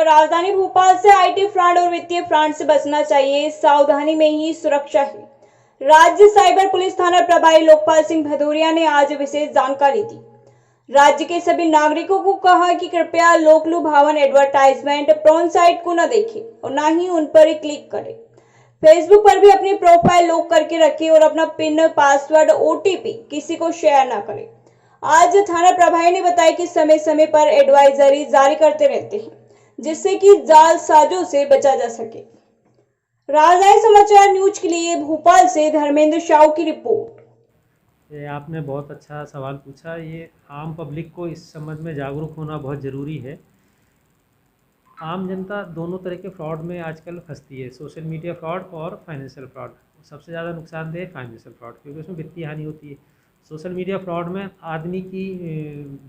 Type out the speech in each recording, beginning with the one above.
राजधानी भोपाल से IT fraud और वित्तीय फ्रॉड से बचना चाहिए, सावधानी में ही सुरक्षा है। राज्य साइबर पुलिस थाना प्रभारी लोकपाल सिंह भदौरिया ने आज विशेष जानकारी दी। राज्य के सभी नागरिकों को कहा कि कृपया लोक लुभावन एडवर्टाइजमेंट प्रोन साइट को न देखें और न ही उन पर क्लिक करें। फेसबुक पर भी अपनी प्रोफाइल लॉक करके रखें और अपना पिन, पासवर्ड, ओटीपी किसी को शेयर न करें। आज थाना प्रभारी ने बताया कि समय समय पर एडवाइजरी जारी करते रहते हैं, जिससे कि जालसाजों से बचा जा सके। राजधानी समाचार न्यूज के लिए भोपाल से धर्मेंद्र शाह की रिपोर्ट। ये आपने बहुत अच्छा सवाल पूछा। ये आम पब्लिक को इस संबंध में जागरूक होना बहुत ज़रूरी है। आम जनता दोनों तरह के फ्रॉड में आजकल फंसती है, सोशल मीडिया फ्रॉड और फाइनेंशियल फ्रॉड। सबसे ज़्यादा नुकसानदेह फाइनेंशियल फ्रॉड, क्योंकि उसमें वित्तीय हानि होती है। सोशल मीडिया फ्रॉड में आदमी की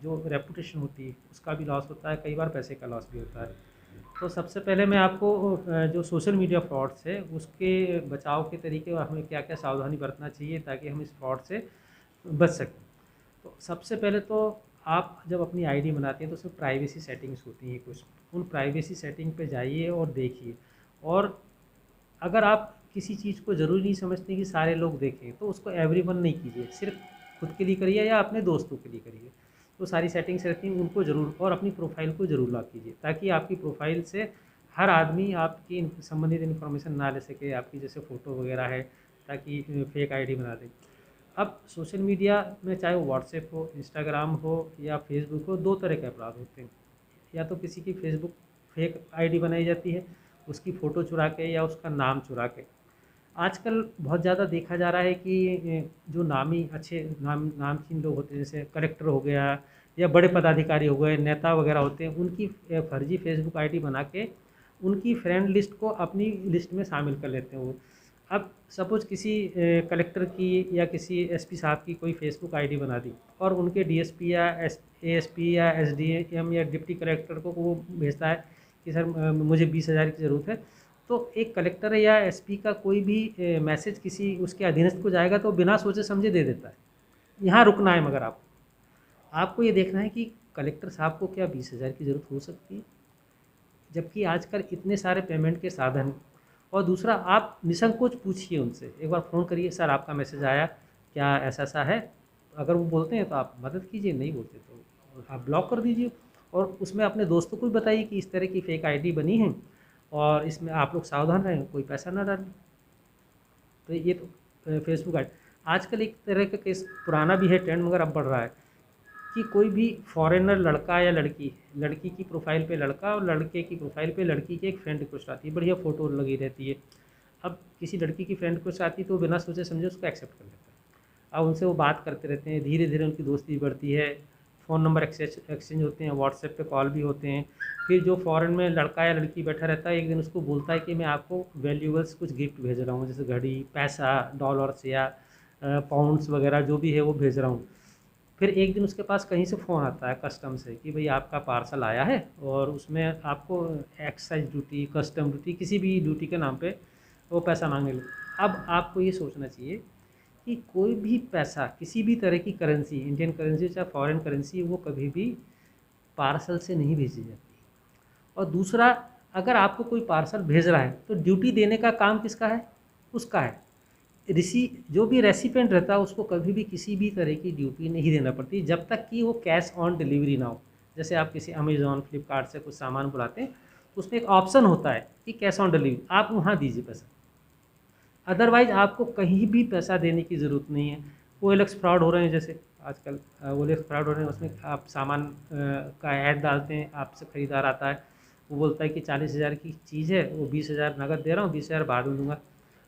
जो रेपुटेशन होती है उसका भी लॉस होता है, कई बार पैसे का लॉस भी होता है। तो सबसे पहले मैं आपको जो सोशल मीडिया फ्रॉड्स है उसके बचाव के तरीके और हमें क्या क्या सावधानी बरतना चाहिए ताकि हम इस फ्रॉड से बच सकें। तो सबसे पहले तो आप जब अपनी आईडी बनाते हैं तो उसमें प्राइवेसी सेटिंग्स होती हैं कुछ, उन प्राइवेसी सेटिंग पे जाइए और देखिए। और अगर आप किसी चीज़ को ज़रूरी नहीं समझते कि सारे लोग देखें तो उसको एवरीवन नहीं कीजिए, सिर्फ खुद के लिए करिए या अपने दोस्तों के लिए करिए। तो सारी सेटिंग्स रहती हैं उनको ज़रूर, और अपनी प्रोफाइल को ज़रूर लॉक कीजिए ताकि आपकी प्रोफाइल से हर आदमी आपकी संबंधित इन्फॉर्मेशन ना ले सके, आपकी जैसे फ़ोटो वगैरह है, ताकि फेक आईडी बना दें। अब सोशल मीडिया में चाहे वो व्हाट्सएप हो, इंस्टाग्राम हो या फेसबुक हो, दो तरह के अपराध होते हैं। या तो किसी की फेसबुक फेक आईडी बनाई जाती है, उसकी फ़ोटो चुरा के या उसका नाम चुरा के। आजकल बहुत ज़्यादा देखा जा रहा है कि जो नामी अच्छे नामचीन लोग होते हैं, जैसे कलेक्टर हो गया या बड़े पदाधिकारी हो गए, नेता वगैरह होते हैं, उनकी फर्जी फेसबुक आईडी बना के उनकी फ्रेंड लिस्ट को अपनी लिस्ट में शामिल कर लेते हैं वो। अब सपोज़ किसी कलेक्टर की या किसी एसपी साहब की कोई फेसबुक आईडी बना दी और उनके डीएसपी या एएसपी या एसडीएम या डिप्टी कलेक्टर को वो भेजता है कि सर मुझे 20,000 की ज़रूरत है। तो एक कलेक्टर या एसपी का कोई भी मैसेज किसी उसके अधीनस्थ को जाएगा तो बिना सोचे समझे दे देता है। यहाँ रुकना है, मगर आपको ये देखना है कि कलेक्टर साहब को क्या 20,000 की ज़रूरत हो सकती है, जबकि आजकल इतने सारे पेमेंट के साधन हैं। और दूसरा, आप निसंकोच पूछिए उनसे, एक बार फ़ोन करिए, सर आपका मैसेज आया, क्या ऐसा ऐसा है। अगर वो बोलते हैं तो आप मदद कीजिए, नहीं बोलते तो आप ब्लॉक कर दीजिए। और उसमें अपने दोस्तों को भी बताइए कि इस तरह की फ़ेक आईडी बनी है और इसमें आप लोग सावधान रहें, कोई पैसा ना डालें। तो ये तो फेसबुक आईडी। आजकल एक तरह का केस पुराना भी है ट्रेंड, मगर अब बढ़ रहा है कि कोई भी फॉरेनर लड़का या लड़की, लड़की की प्रोफाइल पे लड़का और लड़के की प्रोफाइल पे लड़की की एक फ्रेंड रिक्वेस्ट आती है, बढ़िया फ़ोटो लगी रहती है। अब किसी लड़की की फ्रेंड रिक्वेस्ट आती है तो बिना सोचे समझे उसको एक्सेप्ट कर लेता है। अब उनसे वो बात करते रहते हैं, धीरे धीरे उनकी दोस्ती बढ़ती है, फ़ोन नंबर एक्सचेंज होते हैं, व्हाट्सएप पे कॉल भी होते हैं। फिर जो फ़ॉरेन में लड़का या लड़की बैठा रहता है, एक दिन उसको बोलता है कि मैं आपको वैल्यूबल्स कुछ गिफ्ट भेज रहा हूँ, जैसे घड़ी, पैसा, डॉलर्स या पाउंड्स वगैरह जो भी है वो भेज रहा हूँ। फिर एक दिन उसके पास कहीं से फ़ोन आता है कस्टम से कि भाई आपका पार्सल आया है और उसमें आपको एक्साइज ड्यूटी, कस्टम ड्यूटी, किसी भी ड्यूटी के नाम पे वो पैसा मांगने लगे। अब आपको ये सोचना चाहिए कि कोई भी पैसा, किसी भी तरह की करेंसी, इंडियन करेंसी चाहे फॉरेन करेंसी, वो कभी भी पार्सल से नहीं भेजी जाती। और दूसरा, अगर आपको कोई पार्सल भेज रहा है तो ड्यूटी देने का काम किसका है? उसका है। जो भी रेसिपेंट रहता है उसको कभी भी किसी भी तरह की ड्यूटी नहीं देना पड़ती जब तक कि वो कैश ऑन डिलीवरी ना हो। जैसे आप किसी अमेज़ॉन, फ्लिपकार्ट से कुछ सामान बुलाते हैं तो उसमें एक ऑप्शन होता है कि कैश ऑन डिलीवरी, आप वहाँ दीजिए पैसा। अदरवाइज़ आपको कहीं भी पैसा देने की ज़रूरत नहीं है। OLX फ्रॉड हो रहे हैं, जैसे आजकल OLX फ्रॉड हो रहे हैं, उसमें आप सामान का ऐड डालते हैं, आपसे ख़रीदार आता है, वो बोलता है कि 40,000 की चीज़ है, वो 20,000 नकद दे रहा हूँ, 20,000 बाद में दूँगा।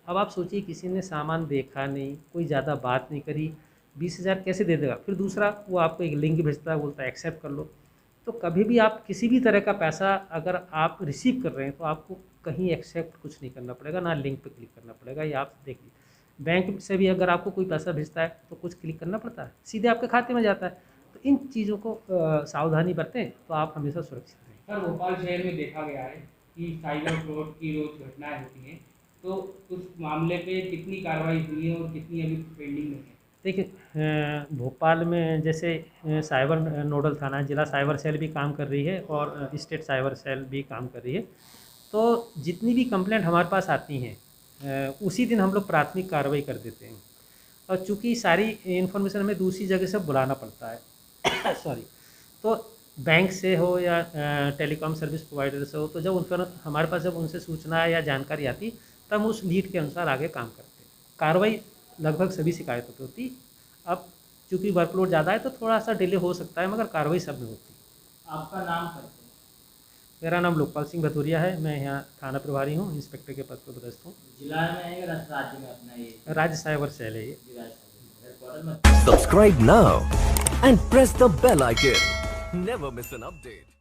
अब आप सोचिए, किसी ने सामान देखा नहीं, कोई ज़्यादा बात नहीं करी, 20,000 कैसे दे देगा? फिर दूसरा, वो आपको एक लिंक भेजता है, बोलता है एक्सेप्ट कर लो। तो कभी भी आप किसी भी तरह का पैसा अगर आप रिसीव कर रहे हैं तो आपको कहीं एक्सेप्ट कुछ नहीं करना पड़ेगा, ना लिंक पे क्लिक करना पड़ेगा। ये आप देख लीजिए, बैंक से भी अगर आपको कोई पैसा भेजता है तो कुछ क्लिक करना पड़ता है, सीधे आपके खाते में जाता है। तो इन चीज़ों को सावधानी बरतें तो आप हमेशा सुरक्षित रहें। सर, भोपाल शहर में देखा गया है कि साइबर फ्रॉड की रोज घटनाएं होती हैं, तो उस मामले पे कितनी कार्रवाई हुई है और कितनी अभी पेंडिंग में है? देखिए भोपाल में जैसे साइबर नोडल थाना जिला साइबर सेल भी काम कर रही है और स्टेट साइबर सेल भी काम कर रही है। तो जितनी भी कंप्लेंट हमारे पास आती हैं उसी दिन हम लोग प्राथमिक कार्रवाई कर देते हैं। और चूँकि सारी इन्फॉर्मेशन हमें दूसरी जगह से बुलाना पड़ता है सॉरी, तो बैंक से हो या टेलीकॉम सर्विस प्रोवाइडर से हो, तो जब उन पर हमारे पास जब उनसे सूचना या जानकारी आती तब हम उस लीड के अनुसार आगे काम करते हैं। कार्रवाई लगभग सभी शिकायतों पर होती। अब चूँकि वर्कलोड ज़्यादा है तो थोड़ा सा डिले हो सकता है, मगर कार्रवाई सब में होती है। आपका नाम करते हैं? मेरा नाम लोकपाल सिंह भदौरिया है, मैं यहाँ थाना प्रभारी हूँ, इंस्पेक्टर के पद पर पदस्थ हूँ। जिला में है या राज्य में अपना ये राज्य साइबर सेल है ये। हेडक्वार्टर में? Subscribe now and press the bell icon. Never miss an update.